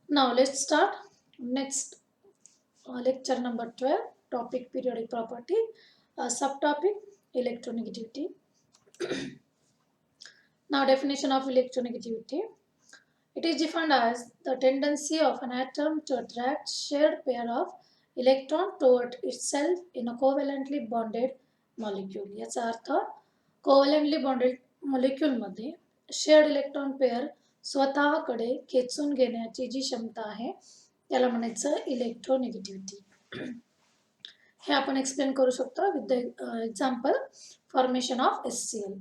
Now let's start next lecture number 12, topic periodic property, subtopic electronegativity. Now definition of electronegativity. It is defined as the tendency of an atom to attract shared pair of electron toward itself in a covalently bonded molecule. याचा अर्थ covalently bonded molecule मध्ये shared electron pair स्वतःकडे खेचून घेण्याची जी क्षमता आहे त्याला म्हणायचं electronegativity. हे आपण एक्सप्लेन करू शकतो with the example formation of HCl.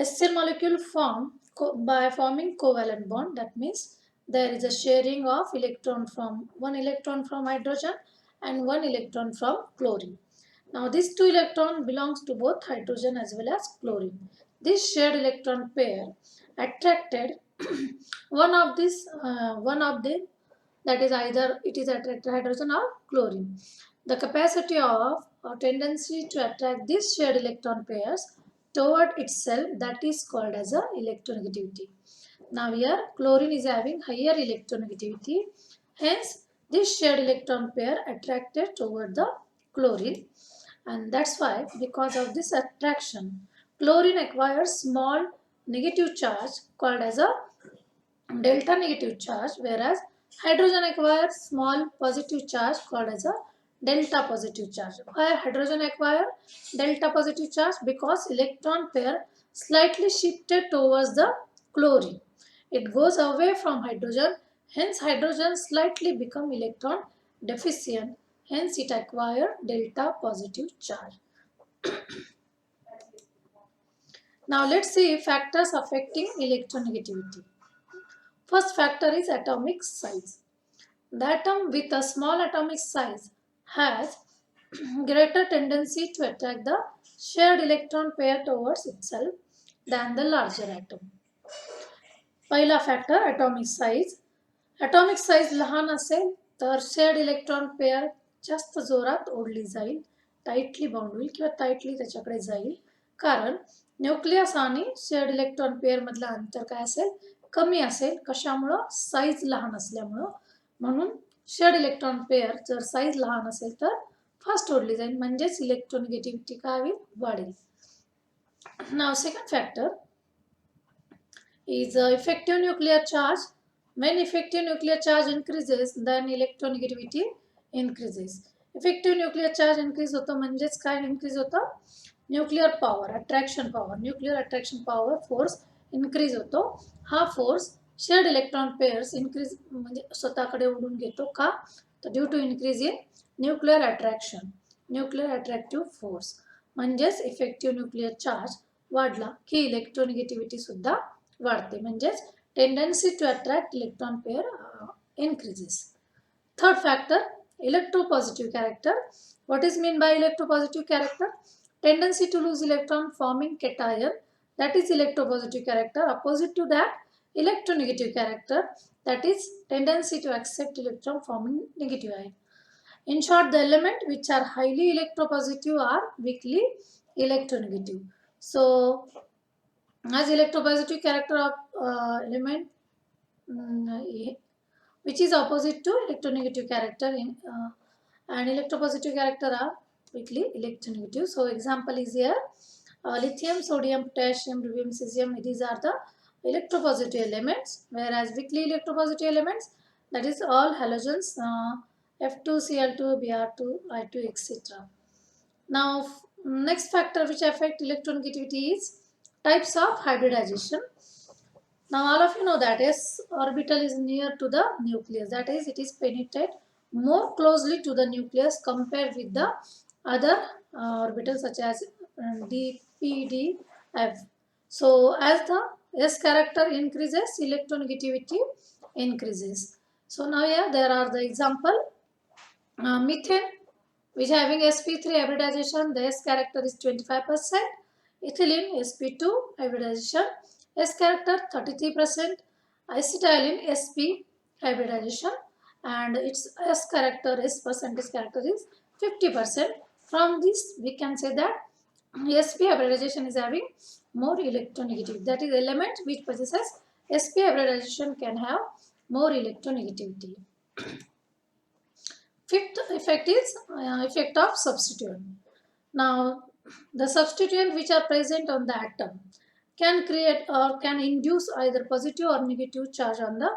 HCl molecule form by forming covalent bond. That means there is a sharing of electron from one electron from hydrogen and one electron from chlorine. Now this two electron belongs to both hydrogen as well as chlorine. This shared electron pair attracted one of the that is either it is attracted hydrogen or chlorine. The capacity of or tendency to attract these shared electron pairs toward itself, that is called as a electronegativity. Now here chlorine is having higher electronegativity, hence this shared electron pair attracted toward the chlorine, and that's why because of this attraction chlorine acquires small negative charge called as a delta negative charge, whereas hydrogen acquires small positive charge called as a delta positive charge. Why hydrogen acquire delta positive charge? Because electron pair slightly shifted towards the chlorine. It goes away from hydrogen, hence hydrogen slightly become electron deficient, hence it acquire delta positive charge. Now let's see factors affecting electronegativity. First factor is atomic size. The atom with a small atomic size has greater tendency to attract the shared electron pair towards itself than the larger atom. पहिला factor atomic size. Atomic size लहान असेल तर shared electron pair जास्त जोरात ओढली जाईल, tightly bound होईल किंवा टाईटली त्याच्याकडे जाईल, कारण न्यूक्लियस आणि शेअर्ड इलेक्ट्रॉन पेअर मधलं अंतर काय असेल, कमी असेल. कशामुळं? साईज लहान असल्यामुळं. म्हणून शेअर्ड इलेक्ट्रॉन पेअर जर साईज लहान असेल तर फास्ट ओढली जाईल, म्हणजेच इलेक्ट्रोनेगेटिव्हिटी काय होईल, वाढेल. नाव second factor is effective nuclear charge. When effective nuclear charge increases, then electronegativity increases. Effective nuclear charge increase होतो म्हणजेच काय increase होतं, nuclear power, attraction power, nuclear attraction power force increase होतो. हा force shared electron pairs increase म्हणजे स्वतःकडे ओढून घेतो. का? तर due to increase in nuclear attraction, nuclear attractive force. म्हणजेच इफेक्टिव्ह न्यूक्लिअर चार्ज वाढला की इलेक्ट्रोनेगेटिव्हिटी सुद्धा वाढते, म्हणजेच tendency to attract electron pair increases. Third factor, electropositive character. What is mean by electropositive character? Tendency to lose electron forming cation, that is electropositive character. Opposite to that, electronegative character, that is tendency to accept electron forming negative ion. In short, the element which are highly electropositive are weakly electronegative. So as electropositive character of element which is opposite to electronegative character in and electropositive character are weakly electronegative. So example is here lithium, sodium, potassium, rubium, cesium. These are the electropositive elements, whereas weakly electropositive elements, that is all halogens, F2Cl2, Br2, I2, etc. Now next factor which affect electronegativity is types of hybridization. Now all of you know that S orbital is near to the nucleus, that is it is penetrate more closely to the nucleus compared with the other orbitals such as D, P, D, F. So as the S character increases, electronegativity increases. So now here there are the example, methane which having sp3 hybridization, the S character is 25%. Ethylene sp2 hybridization, S character 33%. Acetylene sp hybridization and its S character, S percentage character is 50%. From this we can say that sp hybridization is having more electronegativity. That is element which possesses sp hybridization can have more electronegativity. Fifth effect is effect of substituent. Now, the substituent which are present on the atom can create or can induce either positive or negative charge on the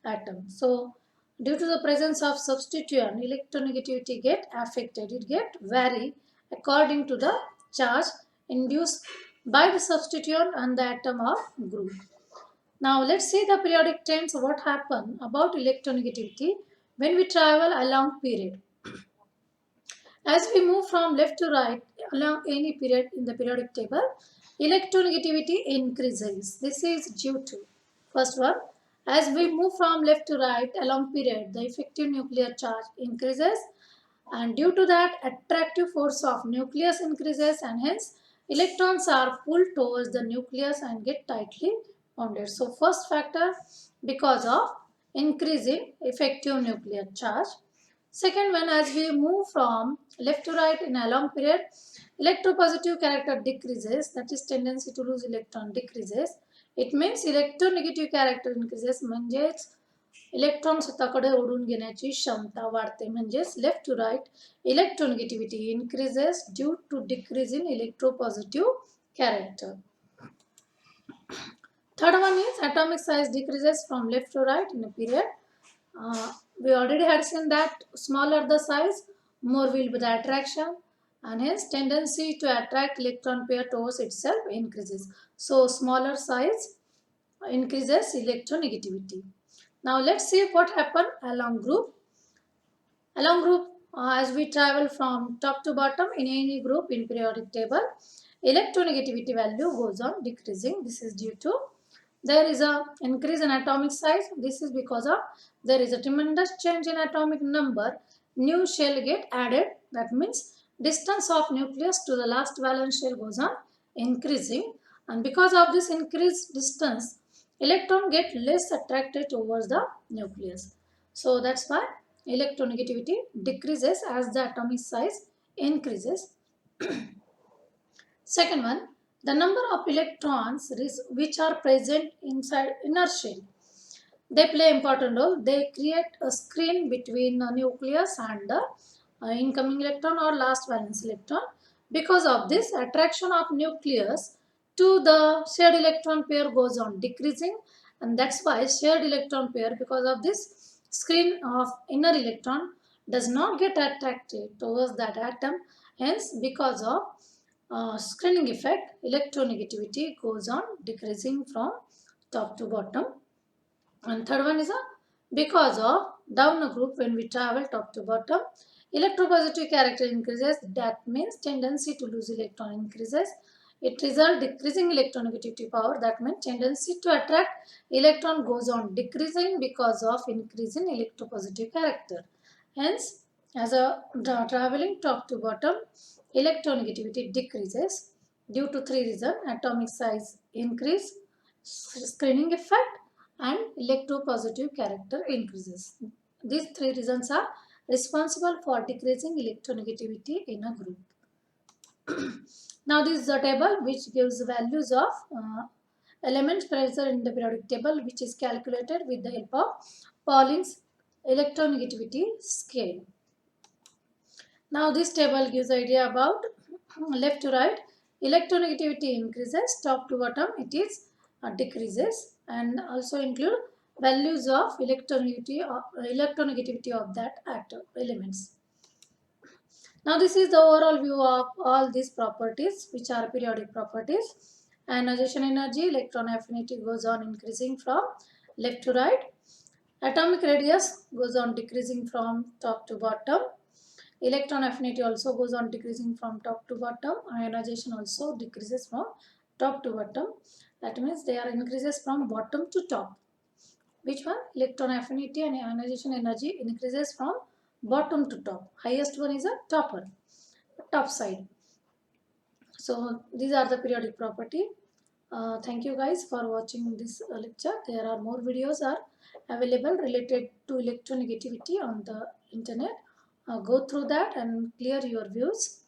atom. So, due to the presence of substituent, electronegativity get affected. It get vary according to the charge induced by the substituent on the atom or group. Now, let's see the periodic trends. What happen about electronegativity when we travel along period. As we move from left to right along any period in the periodic table, electronegativity increases. This is due to, first one, as we move from left to right along period, the effective nuclear charge increases, and due to that, attractive force of nucleus increases, and hence electrons are pulled towards the nucleus and get tightly bonded. So first factor, because of increasing effective nuclear charge. Second one, as we move from left to right in a long period, electropositive character decreases, that is tendency to lose electron decreases. It means electronegative character increases, म्हणजेच electron स्वतःकडे ओढून घेण्याची क्षमता वाढते, म्हणजेच left to right electronegativity increases due to decrease in electropositive character. Third one is atomic size decreases from left to right in a period. We already had seen that smaller the size, more will be the attraction, and hence tendency to attract electron pair towards itself increases. So smaller size increases electronegativity. Now let's see what happened along group. Along group, as we travel from top to bottom in any group in periodic table, electronegativity value goes on decreasing. This is due to there is a increase in atomic size. This is because of there is a tremendous change in atomic number. New shell get added. That means distance of nucleus to the last valence shell goes on increasing, and because of this increased distance, electron get less attracted towards the nucleus. So that's why electronegativity decreases as the atomic size increases. Second one, the number of electrons which are present inside inner shell. They play important role. They create a screen between the nucleus and the incoming electron or last valence electron. Because of this, attraction of nucleus to the shared electron pair goes on decreasing, and that's why shared electron pair, because of this screen of inner electron, does not get attracted towards that atom. Hence, because of screening effect, electronegativity goes on decreasing from top to bottom. And third one is because of down a group when we travel top to bottom, electropositive character increases. That means tendency to lose electron increases. It results decreasing electronegativity power. That means tendency to attract electron goes on decreasing because of increase in electropositive character. Hence, as a traveling top to bottom, electronegativity decreases due to three reasons: atomic size increase, screening effect, and electropositive character increases. These three reasons are responsible for decreasing electronegativity in a group. Now this is the table which gives values of elements present in the periodic table, which is calculated with the help of Pauline's electronegativity scale. Now this table gives idea about left to right electronegativity increases, top to bottom it is decreases, and also include values of electronegativity of that atom elements. Now this is the overall view of all these properties which are periodic properties. Ionization energy, electron affinity goes on increasing from left to right. Atomic radius goes on decreasing from top to bottom. Electron affinity also goes on decreasing from top to bottom. Ionization also decreases from top to bottom. That means they are increases from bottom to top. Which one? Electron affinity and ionization energy increases from bottom to top. Highest one is a top side. So these are the periodic property. Thank you guys for watching this lecture. There are more videos are available related to electronegativity on the internet. Go through that and clear your views.